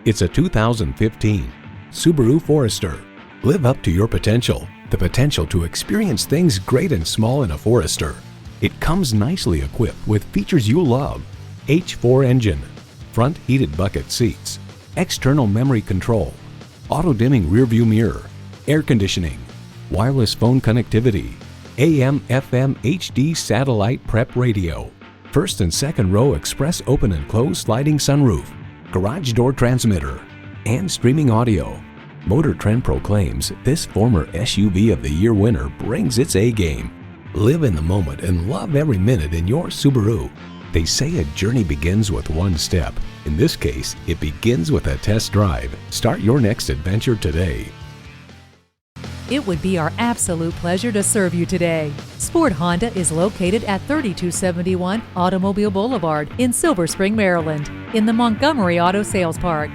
It's a 2015 Subaru Forester. Live up to your potential, the potential to experience things great and small in a Forester. It comes nicely equipped with features you love: H-4 engine, front heated bucket seats, external memory control, auto-dimming rearview mirror, air conditioning, wireless phone connectivity, AM/FM HD satellite prep radio, first and second row express open and close sliding sunroof, garage door transmitter, and streaming audio. Motor Trend proclaims this former SUV of the Year winner brings its A-game. Live in the moment and love every minute in your Subaru. They say a journey begins with one step. In this case, it begins with a test drive. Start your next adventure today. It would be our absolute pleasure to serve you today. Sport Honda is located at 3271 Automobile Boulevard in Silver Spring, Maryland, in the Montgomery Auto Sales Park.